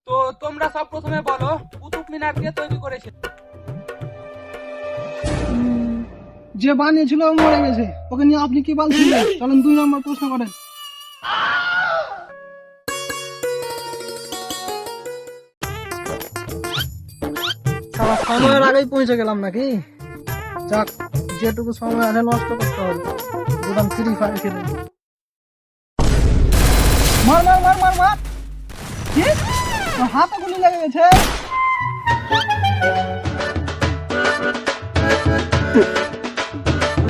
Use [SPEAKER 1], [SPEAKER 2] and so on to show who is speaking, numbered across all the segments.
[SPEAKER 1] তো তোমরা সব প্রথমে বলো কুতুব মিনার কে তৈরি করেছে?
[SPEAKER 2] যে বানিয়েছিল ও মরে গেছে, ওকে নিয়ে আপনি কি বলছেন? চলেন 2 নম্বর প্রশ্ন করেন। সারা সময়ের আগেই পৌঁছে গেলাম নাকি? যাক, যেটুকু সময় আছে নষ্ট করতে হবে। দুদাম ফ্রি ফায়ার খেলে মার মার মার মার মার। কি? তোর হাতে গুলি লেগে গেছে।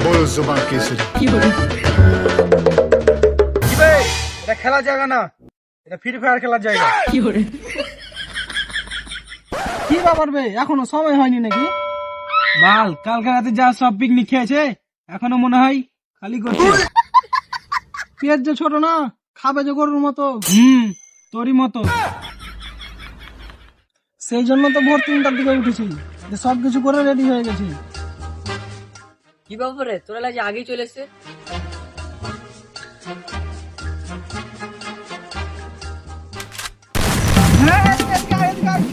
[SPEAKER 3] बोल जुबान केसरी
[SPEAKER 2] কি বে, এটা খেলার জায়গা না, এটা ফ্রি ফায়ার খেলার জায়গা। কি ব্যাপার বে, এখনো সময় হয়নি নাকি? বাল, কালকে রাতে যা সব পিকনিক খেয়েছে এখনো মনে হয় খালি করছে। পেট যে ছোট না, খাবে যে গরুর মতো। তোরই মতো। সেই জন্য তো ভোর 3টার দিকে উঠেছি, যে সবকিছু করে রেডি হয়ে গেছি।
[SPEAKER 4] কি ব্যাপারে তোরা লাগে আগেই চলে এসছে?
[SPEAKER 2] হ্যাঁ, এদিকে আয়, এদিকে আয়।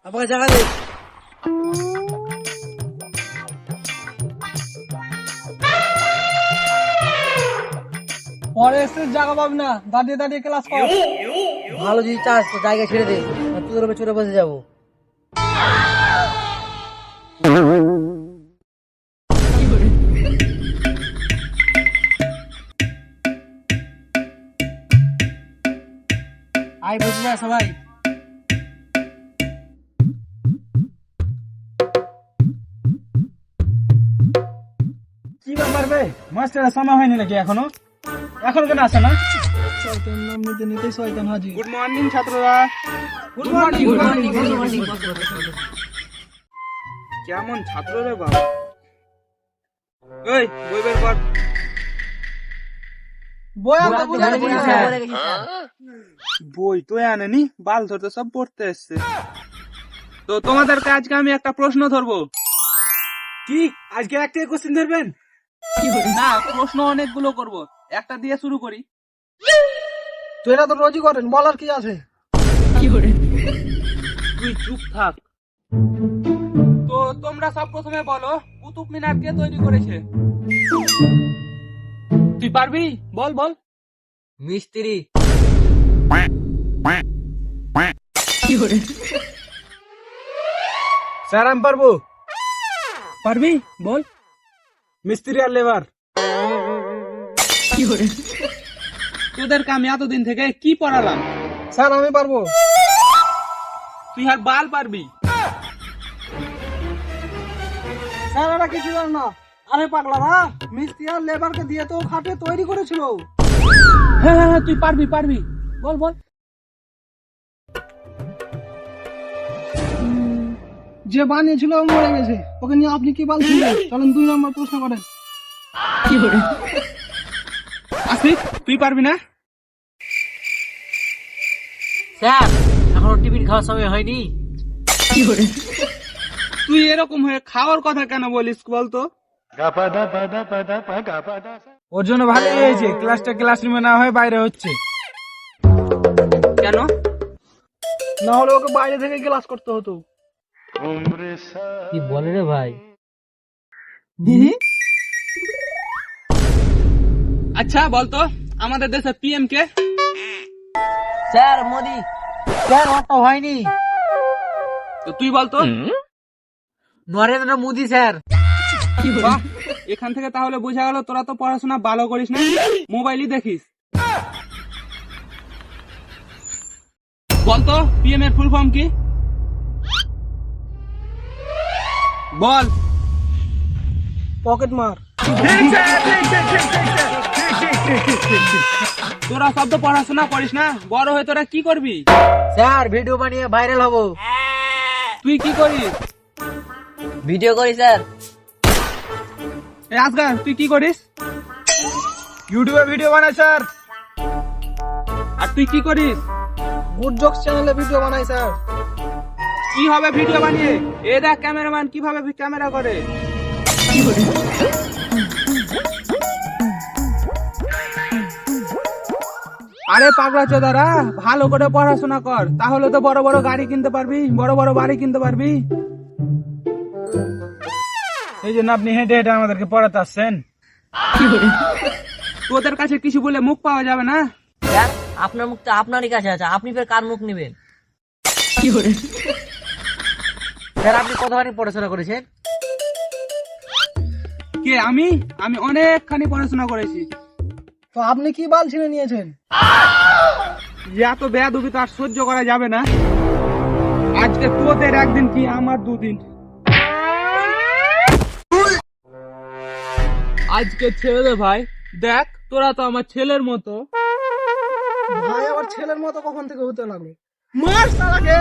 [SPEAKER 4] আমাকে জায়গা দে।
[SPEAKER 2] পরে এসে জায়গা পাবি না, দাঁড়িয়ে দাঁড়িয়ে ক্লাস কর।
[SPEAKER 4] ভালো যদি চাস তো জায়গা ছেড়ে দে, আর তোদের উপরে চড়ে বসে যাবো।
[SPEAKER 2] আয় বুঝবে সবাই। কি ব্যাপার বে, মাস্টারের সময় হয়নি নাকি এখনো? এখন কেন আসে না? শয়তান নাম নিতে নিতে শয়তান হাজির।
[SPEAKER 1] গুড মর্নিং ছাত্ররা।
[SPEAKER 4] Good morning, good morning, good morning.
[SPEAKER 1] কেমন ছাত্র রে বাবা। এই বই বের কর।
[SPEAKER 2] বই আনতে বলে
[SPEAKER 4] বলে গেছি স্যার, বলে গেছি স্যার।
[SPEAKER 1] বই তো আনেনি, বাল ধরতে সব পড়তে এসছে। তো তোমাদেরকে আজকে আমি একটা প্রশ্ন ধরবো।
[SPEAKER 2] কি আজকে একটাই কোশ্চেন ধরবেন?
[SPEAKER 1] না, প্রশ্ন অনেকগুলো করব, একটা দিয়ে শুরু করি।
[SPEAKER 2] তো এটা তো রোজই করেন, বলার কি আছে?
[SPEAKER 1] তুই চুপ থাক। তো তোমরা সব প্রথমে বলো কুতুব মিনার কে তৈরি করেছে? তুই পারবি? বল বল।
[SPEAKER 4] মিস্ত্রি।
[SPEAKER 2] স্যার আমি পারবো।
[SPEAKER 1] পারবি? বল।
[SPEAKER 2] মিস্ত্রি আর লেবার।
[SPEAKER 1] তোদেরকে আমি এতদিন থেকে কি পড়ালাম?
[SPEAKER 2] স্যার আমি পারবো।
[SPEAKER 1] তুই আর বাল পারবি?
[SPEAKER 2] স্যার ওরা কিছু জানে না। আরে পাগলা না, মিস্ত্রি আর লেবারকে দিয়ে তো খাটে তৈরি করেছিল।
[SPEAKER 1] হ্যাঁ হ্যাঁ হ্যাঁ, তুই পারবি পারবি, বল বল।
[SPEAKER 2] যে বানিয়েছিল ও মরে গেছে, ওকে নিয়ে আপনি কি বলছেন? চলেন 2 নম্বর প্রশ্ন করেন।
[SPEAKER 1] আসিফ, তুই পারবি না?
[SPEAKER 4] স্যার এখনো টিফিন খাওয়ার সময় হয়নি।
[SPEAKER 1] তুই এরকম হয়ে খাওয়ার কথা কেন বলিস বলতো?
[SPEAKER 2] ওর জন্য ভালোই হয়েছে, ক্লাসটা ক্লাসরুমে না হয়ে বাইরে হচ্ছে।
[SPEAKER 1] কেন?
[SPEAKER 2] না হলে ওকে বাইরে থেকে ক্লাস করতে হতো।
[SPEAKER 4] কি বলে রে ভাই?
[SPEAKER 1] আচ্ছা বলতো আমাদের দেশের পিএম কে?
[SPEAKER 4] স্যার মোদি। স্যার ওটা হয়নি।
[SPEAKER 1] তো তুই বলতো।
[SPEAKER 4] নরেন্দ্র মোদি স্যার।
[SPEAKER 1] বাহ, এখান থেকে তাহলে বোঝা গেল তোরা তো পড়াশোনা ভালো করিস না, মোবাইলই দেখিস। বলতো পিএম এর ফুল ফর্ম কি? বল।
[SPEAKER 2] পকেট মার।
[SPEAKER 1] তোরা সব তো পড়াশোনা করিস না, বড় হয়ে তোরা কি করবি?
[SPEAKER 4] স্যার ভিডিও বানিয়ে ভাইরাল হব।
[SPEAKER 1] তুই কি করিস?
[SPEAKER 4] ভিডিও করি স্যার।
[SPEAKER 1] এই আজগার, তুই কি করিস?
[SPEAKER 2] ইউটিউবে ভিডিও বানাই স্যার।
[SPEAKER 1] আর তুই কি করিস?
[SPEAKER 2] গুড জোকস চ্যানেলে ভিডিও বানাই স্যার।
[SPEAKER 1] কি হবে ভিডিও বানিয়ে? এ দেখ ক্যামেরাম্যান কিভাবে ক্যামেরা করে। আরে পাগলা চোদারা, ভালো করে পড়াশোনা কর, তাহলে তো বড় বড় গাড়ি কিনতে পারবি, বড় বড় বাড়ি কিনতে পারবি।
[SPEAKER 2] এই জন্য আপনি হেঁটে হেঁটে আমাদেরকে পড়াতে আসছেন?
[SPEAKER 1] তোদের কাছে কিছু বলে মুখ পাওয়া যাবে না।
[SPEAKER 4] স্যার, আপনার মুখ তো আপনারই কাছে আছে, আপনি ফের কার মুখ নেবেন? স্যার, আপনি কতখানি পড়াশোনা করেছেন?
[SPEAKER 1] কে? আমি আমি অনেকখানি পড়াশোনা করেছি।
[SPEAKER 2] তো আপনি কি বাল ছিঁড়ে নিয়েছেন?
[SPEAKER 1] এত বেয়াদবি তো আর সহ্য করা যাবে না। আজকে তোদের একদিন কি আমার দুদিন। আজকে ছেড়ে দে ভাই, দেখ তোরা তো আমার ছেলের মতো।
[SPEAKER 2] ভাই আবার ছেলের মতো কখন থেকে হতে লাগলো? মার শালাকে।